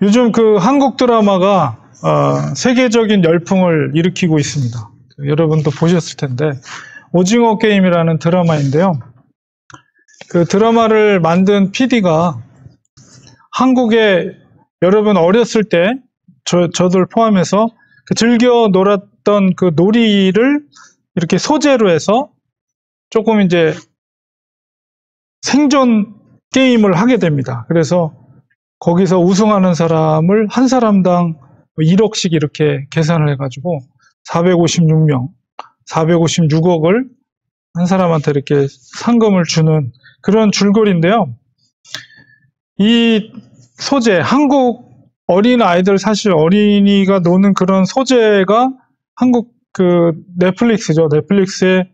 요즘 그 한국 드라마가 세계적인 열풍을 일으키고 있습니다. 여러분도 보셨을 텐데 오징어 게임이라는 드라마인데요. 그 드라마를 만든 PD가 한국에 여러분 어렸을 때 저들 포함해서 그 즐겨 놀았던 그 놀이를 이렇게 소재로 해서 조금 이제 생존 게임을 하게 됩니다. 그래서 거기서 우승하는 사람을 한 사람당 1억씩 이렇게 계산을 해가지고 456명, 456억을 한 사람한테 이렇게 상금을 주는 그런 줄거리인데요. 이 소재, 한국 어린 아이들, 사실 어린이가 노는 그런 소재가 한국 그 넷플릭스죠. 넷플릭스의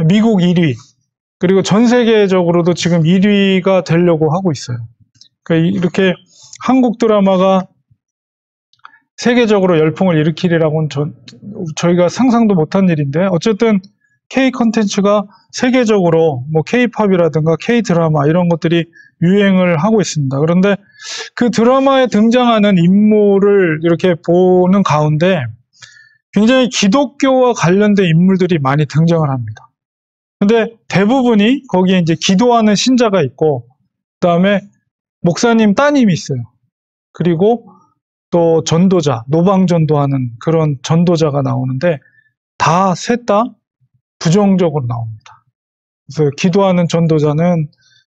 미국 1위, 그리고 전 세계적으로도 지금 1위가 되려고 하고 있어요. 그러니까 이렇게 한국 드라마가 세계적으로 열풍을 일으키리라고는 저희가 상상도 못한 일인데, 어쨌든 K 콘텐츠가 세계적으로 뭐 K-팝이라든가 K-드라마 이런 것들이 유행을 하고 있습니다. 그런데 그 드라마에 등장하는 인물을 이렇게 보는 가운데 굉장히 기독교와 관련된 인물들이 많이 등장을 합니다. 근데 대부분이 거기에 이제 기도하는 신자가 있고, 그 다음에 목사님 따님이 있어요. 그리고 또 전도자, 노방전도하는 그런 전도자가 나오는데 다 셋 다 부정적으로 나옵니다. 그래서 기도하는 전도자는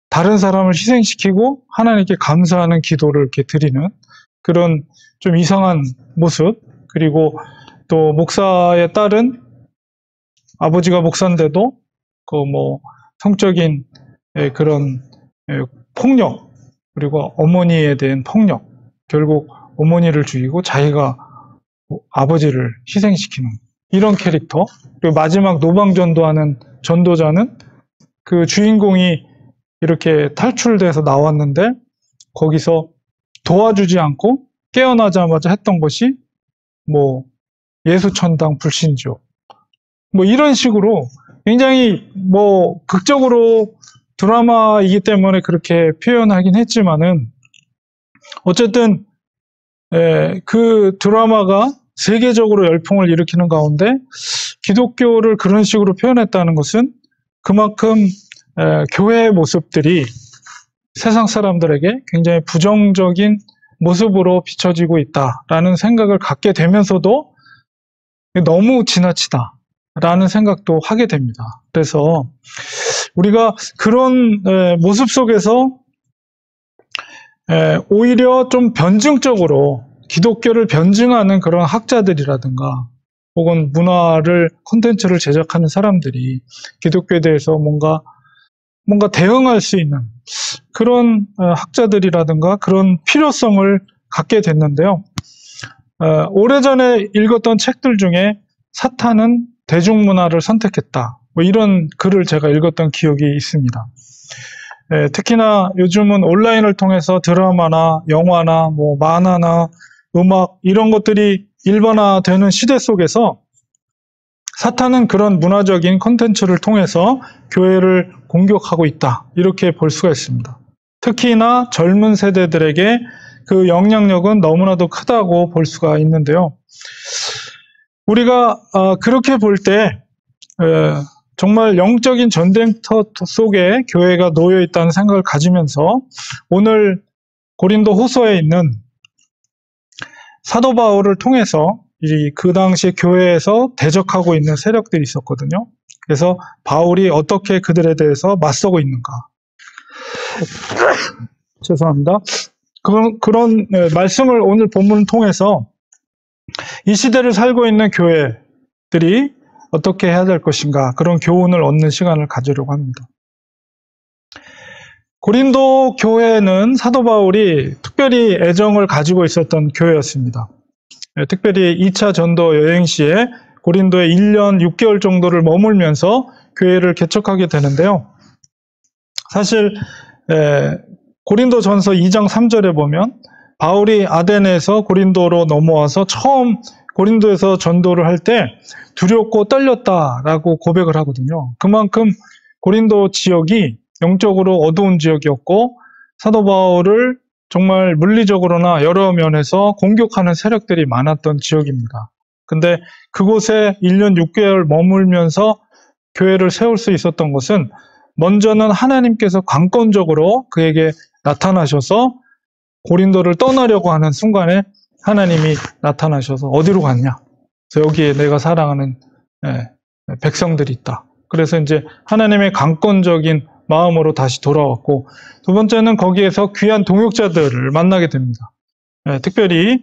다른 사람을 희생시키고 하나님께 감사하는 기도를 이렇게 드리는 그런 좀 이상한 모습, 그리고 또 목사의 딸은 아버지가 목사인데도 그 뭐 성적인 그런 폭력, 그리고 어머니에 대한 폭력, 결국 어머니를 죽이고 자기가 아버지를 희생시키는 이런 캐릭터. 그리고 마지막 노방전도하는 전도자는 그 주인공이 이렇게 탈출돼서 나왔는데 거기서 도와주지 않고 깨어나자마자 했던 것이 뭐 예수천당 불신조, 뭐 이런 식으로 굉장히 뭐 극적으로 드라마이기 때문에 그렇게 표현하긴 했지만은 어쨌든 그 드라마가 세계적으로 열풍을 일으키는 가운데 기독교를 그런 식으로 표현했다는 것은 그만큼 교회의 모습들이 세상 사람들에게 굉장히 부정적인 모습으로 비춰지고 있다라는 생각을 갖게 되면서도 너무 지나치다라는 생각도 하게 됩니다. 그래서 우리가 그런 모습 속에서 오히려 좀 변증적으로 기독교를 변증하는 그런 학자들이라든가 혹은 문화를, 콘텐츠를 제작하는 사람들이 기독교에 대해서 뭔가 대응할 수 있는 그런 학자들이라든가 그런 필요성을 갖게 됐는데요. 오래전에 읽었던 책들 중에 사탄은 대중문화를 선택했다, 뭐 이런 글을 제가 읽었던 기억이 있습니다. 특히나 요즘은 온라인을 통해서 드라마나 영화나 뭐 만화나 음악 이런 것들이 일반화되는 시대 속에서 사탄은 그런 문화적인 콘텐츠를 통해서 교회를 공격하고 있다, 이렇게 볼 수가 있습니다. 특히나 젊은 세대들에게 그 영향력은 너무나도 크다고 볼 수가 있는데요. 우리가 그렇게 볼 때 정말 영적인 전쟁터 속에 교회가 놓여 있다는 생각을 가지면서 오늘 고린도 후서에 있는 사도 바울을 통해서 그 당시 교회에서 대적하고 있는 세력들이 있었거든요. 그래서 바울이 어떻게 그들에 대해서 맞서고 있는가. 죄송합니다. 그런 말씀을 오늘 본문을 통해서 이 시대를 살고 있는 교회들이 어떻게 해야 될 것인가, 그런 교훈을 얻는 시간을 가지려고 합니다. 고린도 교회는 사도 바울이 특별히 애정을 가지고 있었던 교회였습니다. 특별히 2차 전도 여행 시에 고린도에 1년 6개월 정도를 머물면서 교회를 개척하게 되는데요. 사실 고린도 전서 2장 3절에 보면 바울이 아데네에서 고린도로 넘어와서 처음 고린도에서 전도를 할 때 두렵고 떨렸다라고 고백을 하거든요. 그만큼 고린도 지역이 영적으로 어두운 지역이었고 사도 바울을 정말 물리적으로나 여러 면에서 공격하는 세력들이 많았던 지역입니다. 근데 그곳에 1년 6개월 머물면서 교회를 세울 수 있었던 것은 먼저는 하나님께서 강권적으로 그에게 나타나셔서 고린도를 떠나려고 하는 순간에 하나님이 나타나셔서 어디로 갔냐? 그래서 여기에 내가 사랑하는 백성들이 있다. 그래서 이제 하나님의 강권적인 마음으로 다시 돌아왔고, 두 번째는 거기에서 귀한 동역자들을 만나게 됩니다. 특별히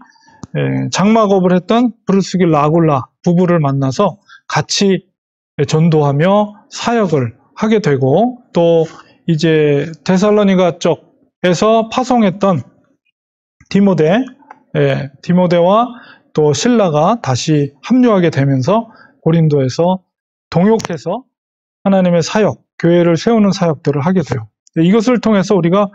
장막업을 했던 브루스길 라굴라 부부를 만나서 같이 전도하며 사역을 하게 되고, 또 이제 데살로니가 쪽에서 파송했던 디모데와 또 실라가 다시 합류하게 되면서 고린도에서 동역해서 하나님의 사역, 교회를 세우는 사역들을 하게 돼요. 이것을 통해서 우리가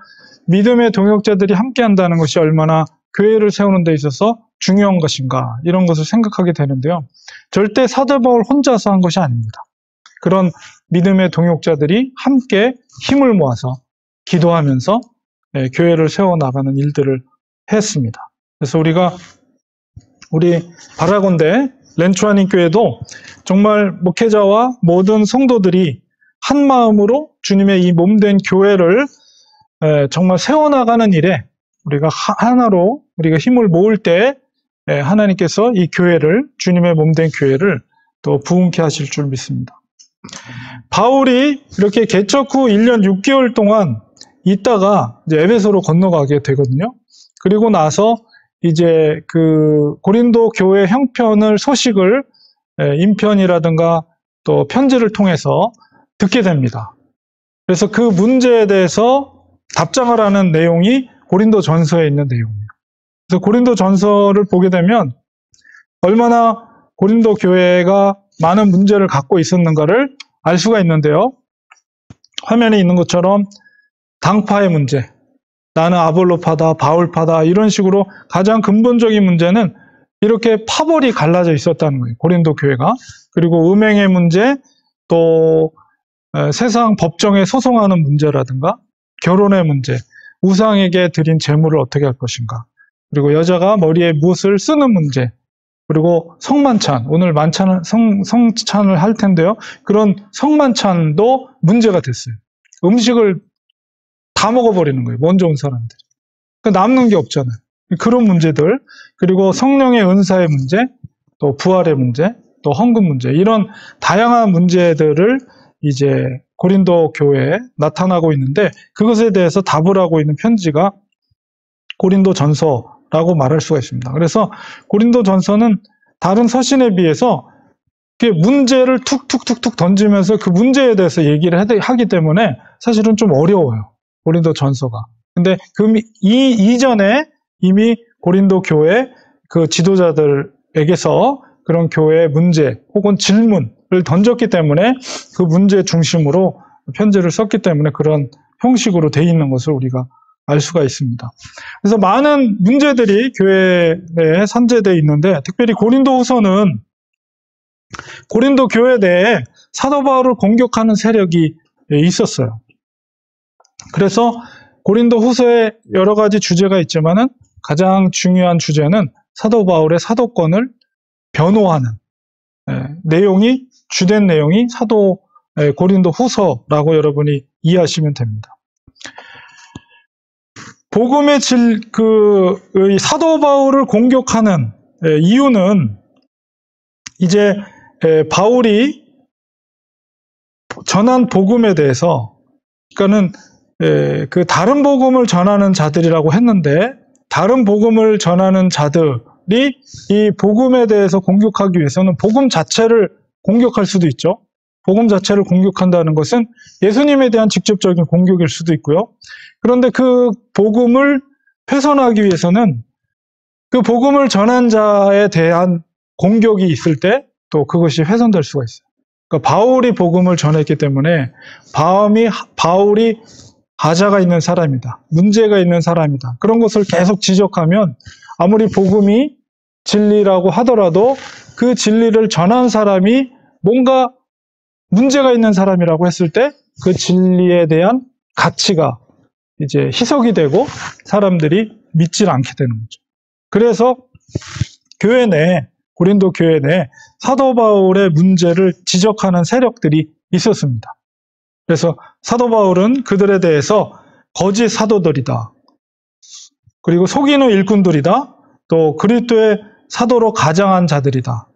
믿음의 동역자들이 함께 한다는 것이 얼마나 교회를 세우는 데 있어서 중요한 것인가, 이런 것을 생각하게 되는데요. 절대 사도 바울 혼자서 한 것이 아닙니다. 그런 믿음의 동역자들이 함께 힘을 모아서 기도하면서 교회를 세워나가는 일들을 했습니다. 그래서 우리 바라건대 렌추아닌 교회도 정말 목회자와 모든 성도들이 한 마음으로 주님의 이 몸된 교회를 정말 세워나가는 일에 우리가 하나로 우리가 힘을 모을 때 하나님께서 이 교회를, 주님의 몸된 교회를 또 부흥케 하실 줄 믿습니다. 바울이 이렇게 개척 후 1년 6개월 동안 있다가 이제 에베소로 건너가게 되거든요. 그리고 나서 이제 그 고린도 교회 형편을, 소식을 인편이라든가 또 편지를 통해서 듣게 됩니다. 그래서 그 문제에 대해서 답장을 하는 내용이 고린도 전서에 있는 내용이에요. 그래서 고린도 전서를 보게 되면 얼마나 고린도 교회가 많은 문제를 갖고 있었는가를 알 수가 있는데요. 화면에 있는 것처럼 당파의 문제, 나는 아볼로파다, 바울파다, 이런 식으로 가장 근본적인 문제는 이렇게 파벌이 갈라져 있었다는 거예요. 고린도 교회가. 그리고 음행의 문제, 또 세상 법정에 소송하는 문제라든가 결혼의 문제, 우상에게 드린 제물을 어떻게 할 것인가, 그리고 여자가 머리에 무엇을 쓰는 문제, 그리고 성만찬, 오늘 성찬을 할 텐데요. 그런 성만찬도 문제가 됐어요. 음식을 다 먹어버리는 거예요. 먼저 온 사람들. 그러니까 남는 게 없잖아요. 그런 문제들, 그리고 성령의 은사의 문제, 또 부활의 문제, 또 헌금 문제, 이런 다양한 문제들을 이제 고린도 교회에 나타나고 있는데, 그것에 대해서 답을 하고 있는 편지가 고린도 전서라고 말할 수가 있습니다. 그래서 고린도 전서는 다른 서신에 비해서 문제를 툭툭툭툭 던지면서 그 문제에 대해서 얘기를 하기 때문에 사실은 좀 어려워요. 고린도 전서가. 근데 이전에 이미 고린도 교회 그 지도자들에게서 그런 교회의 문제 혹은 질문을 던졌기 때문에 그 문제 중심으로 편지를 썼기 때문에 그런 형식으로 돼 있는 것을 우리가 알 수가 있습니다. 그래서 많은 문제들이 교회 내에 산재되어 있는데, 특별히 고린도후서는 고린도 교회 내에 사도 바울을 공격하는 세력이 있었어요. 그래서 고린도후서에 여러 가지 주제가 있지만은 가장 중요한 주제는 사도 바울의 사도권을 변호하는 내용이, 주된 내용이 고린도후서라고 여러분이 이해하시면 됩니다. 복음의 사도 바울을 공격하는 이유는 이제 바울이 전한 복음에 대해서, 그러니까는 그 다른 복음을 전하는 자들이라고 했는데, 다른 복음을 전하는 자들이 이 복음에 대해서 공격하기 위해서는 복음 자체를 공격할 수도 있죠. 복음 자체를 공격한다는 것은 예수님에 대한 직접적인 공격일 수도 있고요. 그런데 그 복음을 훼손하기 위해서는 그 복음을 전한 자에 대한 공격이 있을 때 또 그것이 훼손될 수가 있어요. 그러니까 바울이 복음을 전했기 때문에 바울이 하자가 있는 사람이다, 문제가 있는 사람이다, 그런 것을 계속 지적하면 아무리 복음이 진리라고 하더라도 그 진리를 전한 사람이 뭔가 문제가 있는 사람이라고 했을 때 그 진리에 대한 가치가 이제 희석이 되고 사람들이 믿질 않게 되는 거죠. 그래서 교회 내, 고린도 교회 내 사도 바울의 문제를 지적하는 세력들이 있었습니다. 그래서 사도 바울은 그들에 대해서 거짓 사도들이다. 그리고 속이는 일꾼들이다. 또 그리스도의 사도로 가장한 자들이다.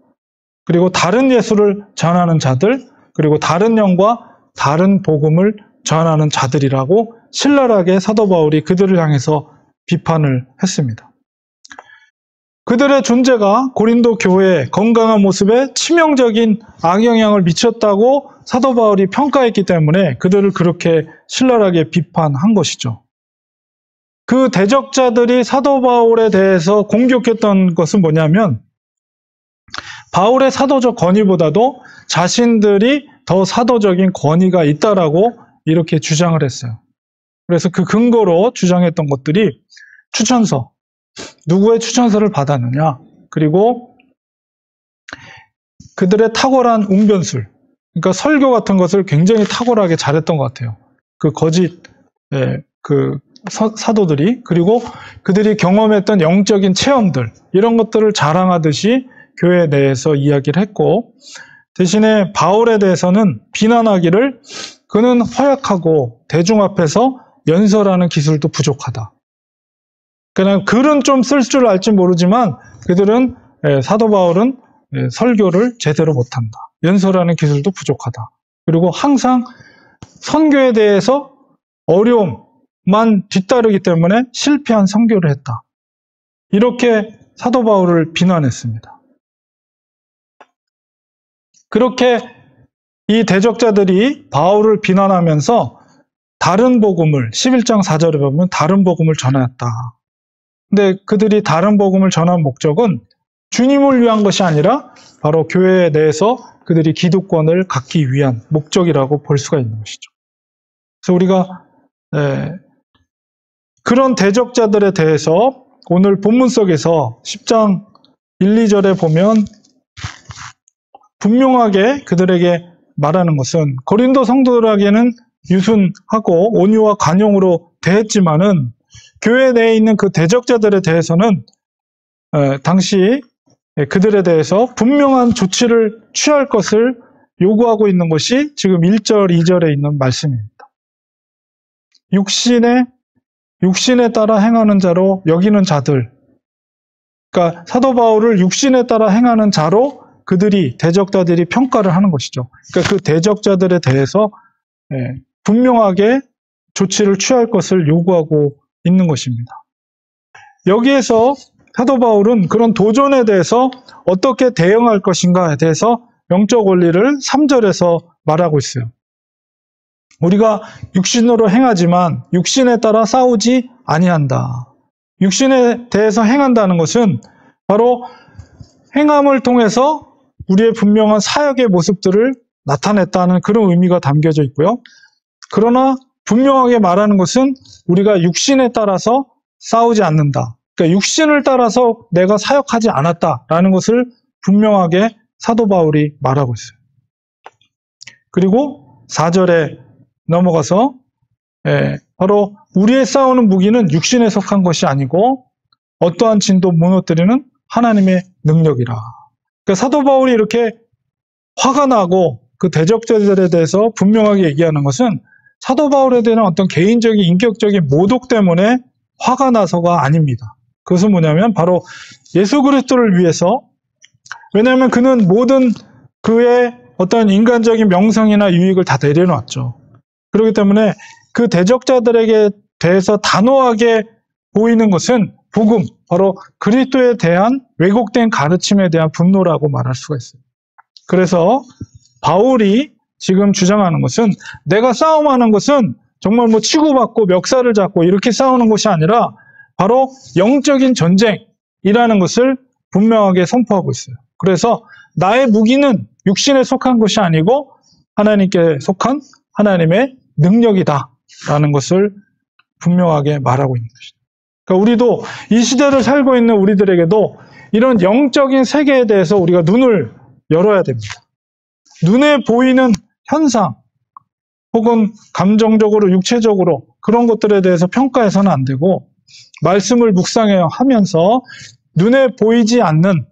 그리고 다른 예수를 전하는 자들, 그리고 다른 영과 다른 복음을 전하는 자들이라고 신랄하게 사도 바울이 그들을 향해서 비판을 했습니다. 그들의 존재가 고린도 교회의 건강한 모습에 치명적인 악영향을 미쳤다고 사도 바울이 평가했기 때문에 그들을 그렇게 신랄하게 비판한 것이죠. 그 대적자들이 사도 바울에 대해서 공격했던 것은 뭐냐면 바울의 사도적 권위보다도 자신들이 더 사도적인 권위가 있다라고 이렇게 주장을 했어요. 그래서 그 근거로 주장했던 것들이 추천서, 누구의 추천서를 받았느냐, 그리고 그들의 탁월한 웅변술, 그러니까 설교 같은 것을 굉장히 탁월하게 잘했던 것 같아요. 그 거짓 사도들이, 그리고 그들이 경험했던 영적인 체험들, 이런 것들을 자랑하듯이 교회 내에서 이야기를 했고, 대신에 바울에 대해서는 비난하기를 그는 허약하고 대중 앞에서 연설하는 기술도 부족하다. 그냥 글은 좀 쓸 줄 알지 모르지만 그들은 사도 바울은 설교를 제대로 못한다. 연설하는 기술도 부족하다. 그리고 항상 선교에 대해서 어려움만 뒤따르기 때문에 실패한 선교를 했다. 이렇게 사도 바울을 비난했습니다. 그렇게 이 대적자들이 바울을 비난하면서 다른 복음을 11장 4절에 보면 다른 복음을 전하였다. 근데 그들이 다른 복음을 전한 목적은 주님을 위한 것이 아니라 바로 교회 내에서 그들이 기득권을 갖기 위한 목적이라고 볼 수가 있는 것이죠. 그래서 우리가 그런 대적자들에 대해서 오늘 본문 속에서 10장 1, 2절에 보면 분명하게 그들에게 말하는 것은 고린도 성도들에게는 유순하고 온유와 관용으로 대했지만은 교회 내에 있는 그 대적자들에 대해서는 당시 그들에 대해서 분명한 조치를 취할 것을 요구하고 있는 것이 지금 1절, 2절에 있는 말씀입니다. 육신에 따라 행하는 자로 여기는 자들, 그러니까 사도 바울을 육신에 따라 행하는 자로 그들이 대적자들이 평가를 하는 것이죠. 그러니까 그 대적자들에 대해서 분명하게 조치를 취할 것을 요구하고 있는 것입니다. 여기에서 사도 바울은 그런 도전에 대해서 어떻게 대응할 것인가에 대해서 영적 원리를 3절에서 말하고 있어요. 우리가 육신으로 행하지만 육신에 따라 싸우지 아니한다. 육신에 대해서 행한다는 것은 바로 행함을 통해서 우리의 분명한 사역의 모습들을 나타냈다는 그런 의미가 담겨져 있고요. 그러나 분명하게 말하는 것은 우리가 육신에 따라서 싸우지 않는다. 그러니까 육신을 따라서 내가 사역하지 않았다라는 것을 분명하게 사도 바울이 말하고 있어요. 그리고 4절에 넘어가서 바로 우리의 싸우는 무기는 육신에 속한 것이 아니고 어떠한 진도 무너뜨리는 하나님의 능력이라. 그러니까 사도 바울이 이렇게 화가 나고 그 대적자들에 대해서 분명하게 얘기하는 것은 사도 바울에 대한 어떤 개인적인 인격적인 모독 때문에 화가 나서가 아닙니다. 그것은 뭐냐면 바로 예수 그리스도를 위해서, 왜냐하면 그는 모든 그의 어떤 인간적인 명성이나 유익을 다 내려놨죠. 그렇기 때문에 그 대적자들에게 대해서 단호하게 보이는 것은 복음, 바로 그리스도에 대한 왜곡된 가르침에 대한 분노라고 말할 수가 있어요. 그래서 바울이 지금 주장하는 것은 내가 싸움하는 것은 정말 치고받고 멱살을 잡고 이렇게 싸우는 것이 아니라 바로 영적인 전쟁이라는 것을 분명하게 선포하고 있어요. 그래서 나의 무기는 육신에 속한 것이 아니고 하나님께 속한 하나님의 능력이다라는 것을 분명하게 말하고 있는 것이죠. 그러니까 우리도 이 시대를 살고 있는 우리들에게도 이런 영적인 세계에 대해서 우리가 눈을 열어야 됩니다. 눈에 보이는 현상 혹은 감정적으로 육체적으로 그런 것들에 대해서 평가해서는 안 되고 말씀을 묵상하면서 눈에 보이지 않는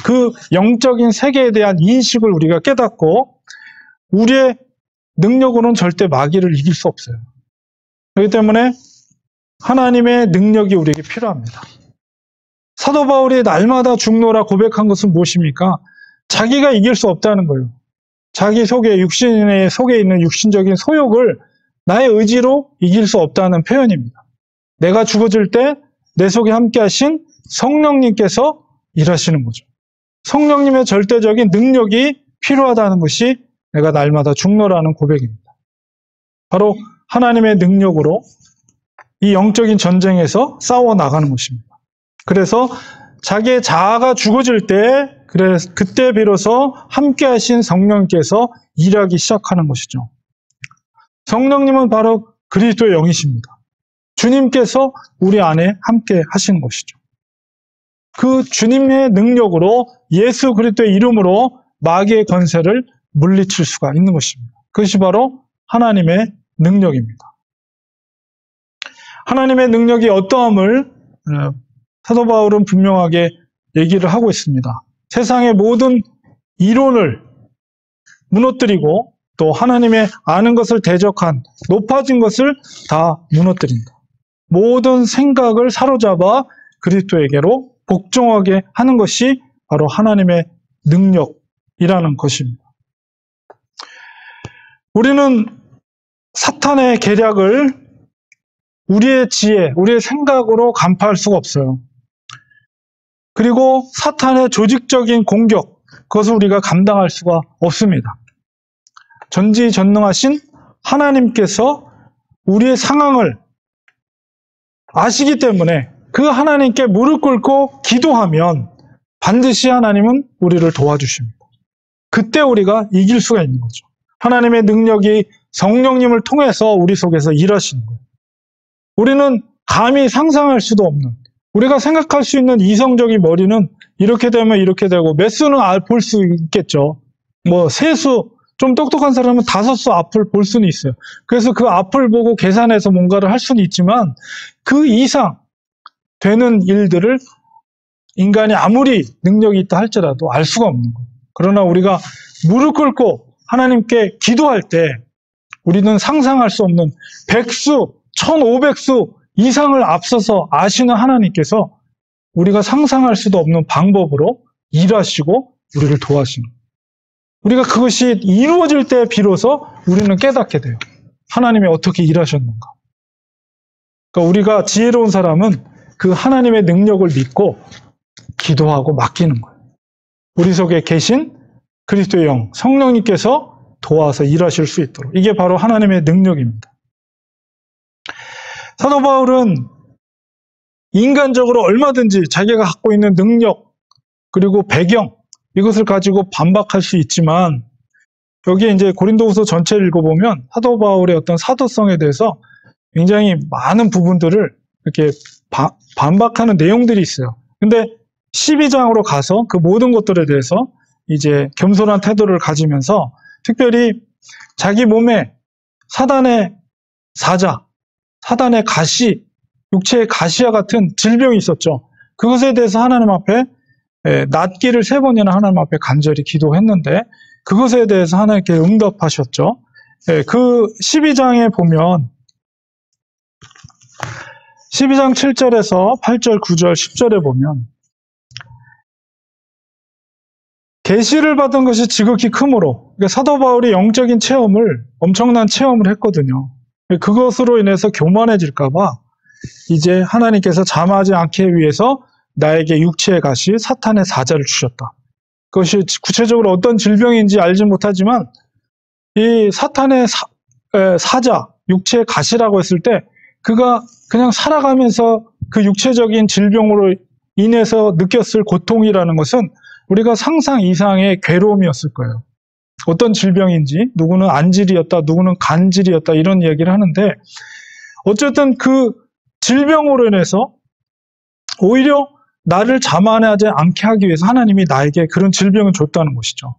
그 영적인 세계에 대한 인식을 우리가 깨닫고 우리의 능력으로는 절대 마귀를 이길 수 없어요. 그렇기 때문에 하나님의 능력이 우리에게 필요합니다. 사도 바울이 날마다 죽노라 고백한 것은 무엇입니까? 자기가 이길 수 없다는 거예요. 자기 속에 육신의 속에 있는 육신적인 소욕을 나의 의지로 이길 수 없다는 표현입니다. 내가 죽어질 때 내 속에 함께 하신 성령님께서 일하시는 거죠. 성령님의 절대적인 능력이 필요하다는 것이 내가 날마다 죽노라는 고백입니다. 바로 하나님의 능력으로 이 영적인 전쟁에서 싸워 나가는 것입니다. 그래서 자기의 자아가 죽어질 때 그때 비로소 함께 하신 성령님께서 일하기 시작하는 것이죠. 성령님은 바로 그리스도의 영이십니다. 주님께서 우리 안에 함께 하시는 것이죠. 그 주님의 능력으로 예수 그리스도의 이름으로 마귀의 권세를 물리칠 수가 있는 것입니다. 그것이 바로 하나님의 능력입니다. 하나님의 능력이 어떠함을 사도 바울은 분명하게 얘기를 하고 있습니다. 세상의 모든 이론을 무너뜨리고 또 하나님의 아는 것을 대적한 높아진 것을 다 무너뜨린다. 모든 생각을 사로잡아 그리스도에게로 복종하게 하는 것이 바로 하나님의 능력이라는 것입니다. 우리는 사탄의 계략을 우리의 지혜, 우리의 생각으로 간파할 수가 없어요. 그리고 사탄의 조직적인 공격, 그것을 우리가 감당할 수가 없습니다. 전지전능하신 하나님께서 우리의 상황을 아시기 때문에 그 하나님께 무릎 꿇고 기도하면 반드시 하나님은 우리를 도와주십니다. 그때 우리가 이길 수가 있는 거죠. 하나님의 능력이 성령님을 통해서 우리 속에서 일하시는 거예요. 우리는 감히 상상할 수도 없는, 우리가 생각할 수 있는 이성적인 머리는 이렇게 되면 이렇게 되고 몇 수는 볼 수 있겠죠. 뭐 세수, 좀 똑똑한 사람은 5수 앞을 볼 수는 있어요. 그래서 그 앞을 보고 계산해서 뭔가를 할 수는 있지만 그 이상 되는 일들을 인간이 아무리 능력이 있다 할지라도 알 수가 없는 거예요. 그러나 우리가 무릎 꿇고 하나님께 기도할 때 우리는 상상할 수 없는 100수, 1500수 이상을 앞서서 아시는 하나님께서 우리가 상상할 수도 없는 방법으로 일하시고 우리를 도와주시는 거예요. 우리가 그것이 이루어질 때 비로소 우리는 깨닫게 돼요. 하나님이 어떻게 일하셨는가. 그러니까 우리가 지혜로운 사람은 그 하나님의 능력을 믿고 기도하고 맡기는 거예요. 우리 속에 계신 그리스도의 영, 성령님께서 도와서 일하실 수 있도록. 이게 바로 하나님의 능력입니다. 사도 바울은 인간적으로 얼마든지 자기가 갖고 있는 능력 그리고 배경 이것을 가지고 반박할 수 있지만 여기에 이제 고린도후서 전체를 읽어보면 사도 바울의 어떤 사도성에 대해서 굉장히 많은 부분들을 이렇게 반박하는 내용들이 있어요. 근데 12장으로 가서 그 모든 것들에 대해서 이제 겸손한 태도를 가지면서 특별히 자기 몸에 사단의 사자, 사단의 가시, 육체의 가시와 같은 질병이 있었죠. 그것에 대해서 하나님 앞에 낫기를 3번이나 하나님 앞에 간절히 기도했는데 그것에 대해서 하나님께 응답하셨죠. 그 12장에 보면 12장 7절에서 8절, 9절, 10절에 보면 계시를 받은 것이 지극히 크므로 사도 바울이 영적인 체험을 엄청난 체험을 했거든요. 그것으로 인해서 교만해질까 봐 이제 하나님께서 잠하지 않게 위해서 나에게 육체의 가시 사탄의 사자를 주셨다. 그것이 구체적으로 어떤 질병인지 알지 못하지만 이 사탄의 사자, 육체의 가시라고 했을 때 그가 그냥 살아가면서 그 육체적인 질병으로 인해서 느꼈을 고통이라는 것은 우리가 상상 이상의 괴로움이었을 거예요. 어떤 질병인지 누구는 안질이었다, 누구는 간질이었다 이런 얘기를 하는데 어쨌든 그 질병으로 인해서 오히려 나를 자만하지 않게 하기 위해서 하나님이 나에게 그런 질병을 줬다는 것이죠.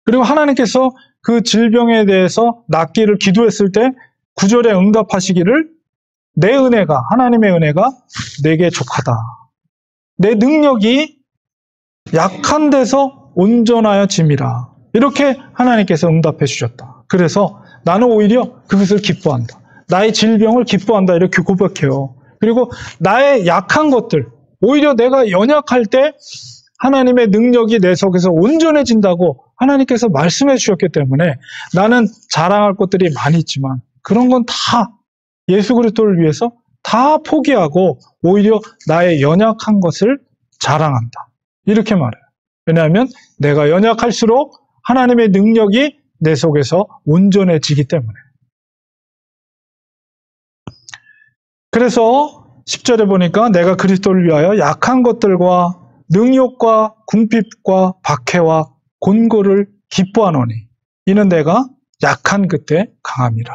그리고 하나님께서 그 질병에 대해서 낫기를 기도했을 때 9절에 응답하시기를 내 은혜가, 하나님의 은혜가 내게 족하다. 내 능력이 약한 데서 온전하여 짐이라. 이렇게 하나님께서 응답해 주셨다. 그래서 나는 오히려 그것을 기뻐한다. 나의 질병을 기뻐한다. 이렇게 고백해요. 그리고 나의 약한 것들, 오히려 내가 연약할 때 하나님의 능력이 내 속에서 온전해진다고 하나님께서 말씀해 주셨기 때문에 나는 자랑할 것들이 많이 있지만 그런 건 다 예수 그리스도를 위해서 다 포기하고 오히려 나의 연약한 것을 자랑한다. 이렇게 말해요. 왜냐하면 내가 연약할수록 하나님의 능력이 내 속에서 온전해지기 때문에. 그래서 10절에 보니까 내가 그리스도를 위하여 약한 것들과 능욕과 궁핍과 박해와 곤고를 기뻐하노니 이는 내가 약한 그때 강함이라.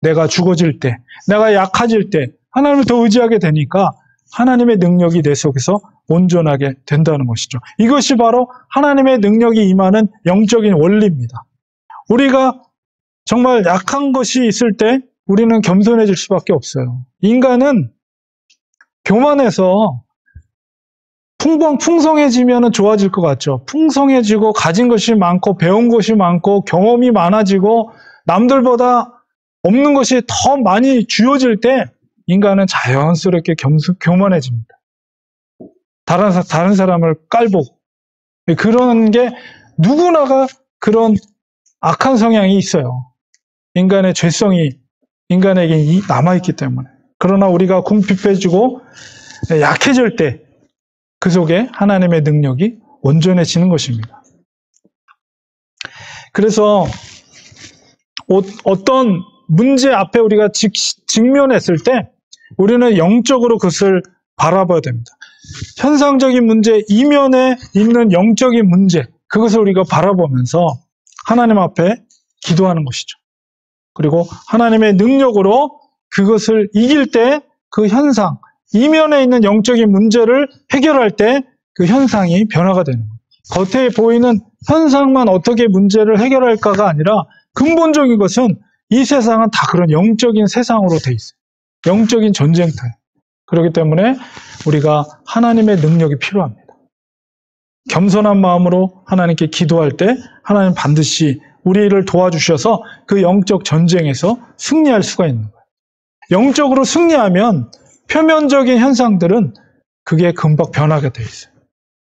내가 죽어질 때, 내가 약해질 때 하나님을 더 의지하게 되니까 하나님의 능력이 내 속에서 온전하게 된다는 것이죠. 이것이 바로 하나님의 능력이 임하는 영적인 원리입니다. 우리가 정말 약한 것이 있을 때 우리는 겸손해질 수밖에 없어요. 인간은 교만해서 풍성해지면 좋아질 것 같죠. 풍성해지고 가진 것이 많고 배운 것이 많고 경험이 많아지고 남들보다 없는 것이 더 많이 쥐어질 때 인간은 자연스럽게 교만해집니다. 다른 사람을 깔보고. 그런 게 누구나가 그런 악한 성향이 있어요. 인간의 죄성이 인간에게 남아있기 때문에. 그러나 우리가 궁핍해지고 약해질 때 그 속에 하나님의 능력이 온전해지는 것입니다. 그래서 어떤 문제 앞에 우리가 직면했을 때 우리는 영적으로 그것을 바라봐야 됩니다. 현상적인 문제, 이면에 있는 영적인 문제, 그것을 우리가 바라보면서 하나님 앞에 기도하는 것이죠. 그리고 하나님의 능력으로 그것을 이길 때 그 현상, 이면에 있는 영적인 문제를 해결할 때 그 현상이 변화가 되는 거예요. 겉에 보이는 현상만 어떻게 문제를 해결할까가 아니라 근본적인 것은 이 세상은 다 그런 영적인 세상으로 돼 있어요. 영적인 전쟁터예요. 그렇기 때문에 우리가 하나님의 능력이 필요합니다. 겸손한 마음으로 하나님께 기도할 때 하나님 반드시 우리를 도와주셔서 그 영적 전쟁에서 승리할 수가 있는 거예요. 영적으로 승리하면 표면적인 현상들은 그게 금방 변하게 돼 있어요.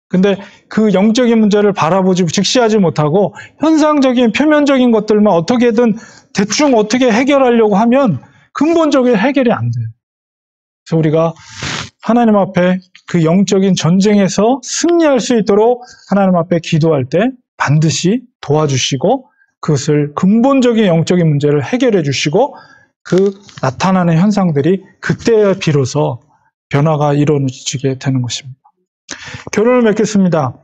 근데 그 영적인 문제를 바라보지 직시하지 못하고 현상적인 표면적인 것들만 어떻게든 대충 어떻게 해결하려고 하면 근본적인 해결이 안 돼요. 그래서 우리가 하나님 앞에 그 영적인 전쟁에서 승리할 수 있도록 하나님 앞에 기도할 때 반드시 도와주시고 그것을 근본적인 영적인 문제를 해결해 주시고 그 나타나는 현상들이 그때야 비로소 변화가 이루어지게 되는 것입니다. 결론을 맺겠습니다.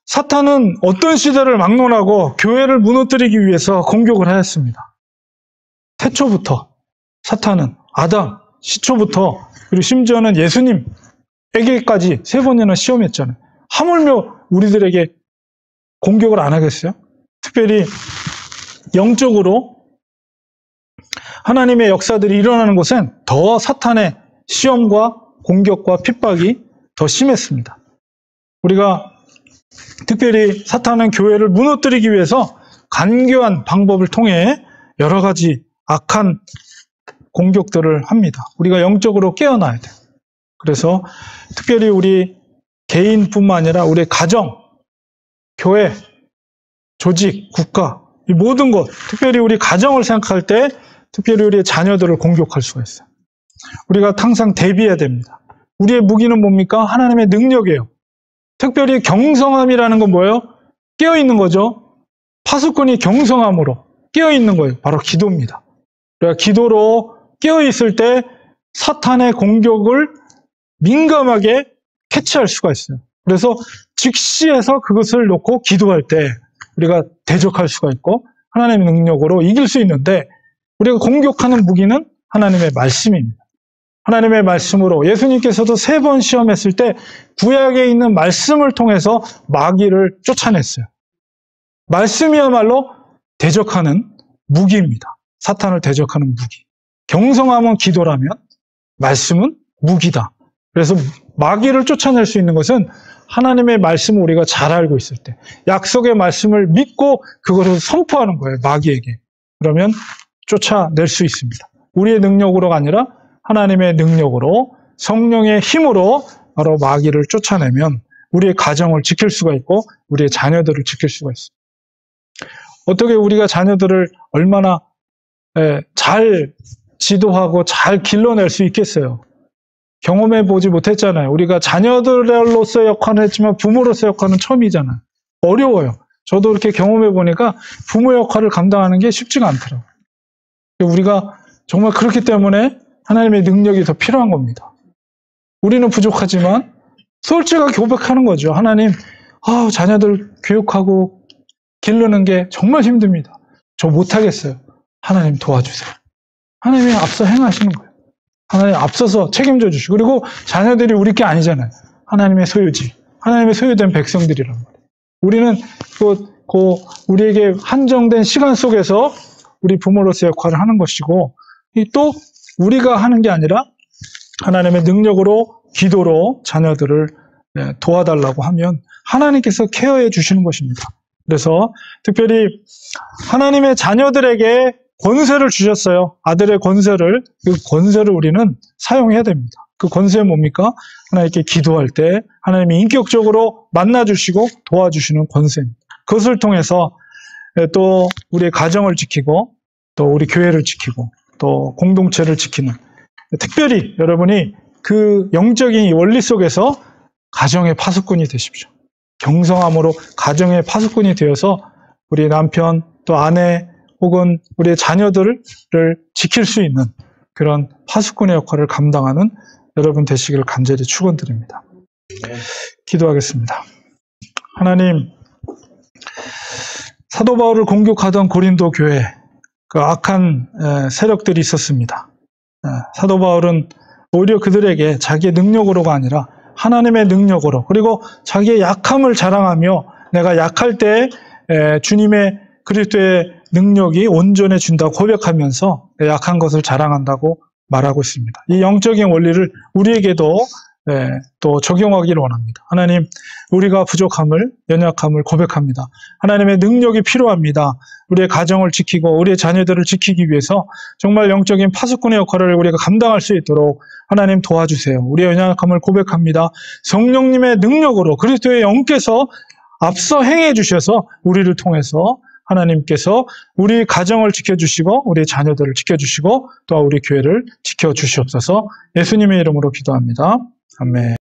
사탄은 어떤 시대를 막론하고 교회를 무너뜨리기 위해서 공격을 하였습니다. 태초부터 사탄은 아담, 시초부터 그리고 심지어는 예수님에게까지 3번이나 시험했잖아요. 하물며 우리들에게 공격을 안 하겠어요? 특별히 영적으로 하나님의 역사들이 일어나는 곳엔 더 사탄의 시험과 공격과 핍박이 더 심했습니다. 우리가 특별히 사탄은 교회를 무너뜨리기 위해서 간교한 방법을 통해 여러 가지 악한 공격들을 합니다. 우리가 영적으로 깨어나야 돼요. 그래서 특별히 우리 개인뿐만 아니라 우리 가정, 교회, 조직, 국가, 이 모든 것, 특별히 우리 가정을 생각할 때 특별히 우리의 자녀들을 공격할 수가 있어요. 우리가 항상 대비해야 됩니다. 우리의 무기는 뭡니까? 하나님의 능력이에요. 특별히 경성함이라는 건 뭐예요? 깨어있는 거죠. 파수꾼이 경성함으로 깨어있는 거예요. 바로 기도입니다. 우리가 기도로 깨어있을 때 사탄의 공격을 민감하게 캐치할 수가 있어요. 그래서 즉시해서 그것을 놓고 기도할 때 우리가 대적할 수가 있고 하나님의 능력으로 이길 수 있는데 우리가 공격하는 무기는 하나님의 말씀입니다. 하나님의 말씀으로 예수님께서도 3번 시험했을 때 구약에 있는 말씀을 통해서 마귀를 쫓아냈어요. 말씀이야말로 대적하는 무기입니다. 사탄을 대적하는 무기. 경성함은 기도라면 말씀은 무기다. 그래서 마귀를 쫓아낼 수 있는 것은 하나님의 말씀을 우리가 잘 알고 있을 때, 약속의 말씀을 믿고 그것을 선포하는 거예요, 마귀에게. 그러면 쫓아낼 수 있습니다. 우리의 능력으로가 아니라 하나님의 능력으로, 성령의 힘으로 바로 마귀를 쫓아내면 우리의 가정을 지킬 수가 있고 우리의 자녀들을 지킬 수가 있습니다. 어떻게 우리가 자녀들을 얼마나 잘 지도하고 잘 길러낼 수 있겠어요? 경험해 보지 못했잖아요. 우리가 자녀들로서의 역할을 했지만 부모로서의 역할은 처음이잖아요. 어려워요. 저도 이렇게 경험해 보니까 부모 역할을 감당하는 게 쉽지가 않더라고요. 우리가 정말 그렇기 때문에 하나님의 능력이 더 필요한 겁니다. 우리는 부족하지만 솔직하게 고백하는 거죠. 하나님, 자녀들 교육하고 기르는 게 정말 힘듭니다. 저 못하겠어요. 하나님 도와주세요. 하나님이 앞서 행하시는 거예요. 하나님 앞서서 책임져 주시고, 그리고 자녀들이 우리 게 아니잖아요. 하나님의 소유지, 하나님의 소유된 백성들이란 말이에요. 우리는 우리에게 한정된 시간 속에서 우리 부모로서의 역할을 하는 것이고, 또 우리가 하는 게 아니라 하나님의 능력으로, 기도로 자녀들을 도와달라고 하면 하나님께서 케어해 주시는 것입니다. 그래서 특별히 하나님의 자녀들에게 권세를 주셨어요. 아들의 권세를, 그 권세를 우리는 사용해야 됩니다. 그 권세는 뭡니까? 하나님께 기도할 때 하나님이 인격적으로 만나주시고 도와주시는 권세입니다. 그것을 통해서 또 우리의 가정을 지키고 또 우리 교회를 지키고 또 공동체를 지키는, 특별히 여러분이 그 영적인 원리 속에서 가정의 파수꾼이 되십시오. 경성함으로 가정의 파수꾼이 되어서 우리 남편 또 아내 혹은 우리의 자녀들을 지킬 수 있는 그런 파수꾼의 역할을 감당하는 여러분 되시기를 간절히 축원드립니다. 기도하겠습니다. 하나님, 사도 바울을 공격하던 고린도 교회, 그 악한 세력들이 있었습니다. 사도 바울은 오히려 그들에게 자기의 능력으로가 아니라 하나님의 능력으로, 그리고 자기의 약함을 자랑하며 내가 약할 때 주님의 그리스도의 능력이 온전해진다고 고백하면서 약한 것을 자랑한다고 말하고 있습니다. 이 영적인 원리를 우리에게도 또 적용하기를 원합니다. 하나님, 우리가 부족함을, 연약함을 고백합니다. 하나님의 능력이 필요합니다. 우리의 가정을 지키고 우리의 자녀들을 지키기 위해서 정말 영적인 파수꾼의 역할을 우리가 감당할 수 있도록 하나님 도와주세요. 우리의 연약함을 고백합니다. 성령님의 능력으로 그리스도의 영께서 앞서 행해 주셔서 우리를 통해서 하나님께서 우리 가정을 지켜주시고 우리 자녀들을 지켜주시고 또 우리 교회를 지켜주시옵소서. 예수님의 이름으로 기도합니다. 아멘.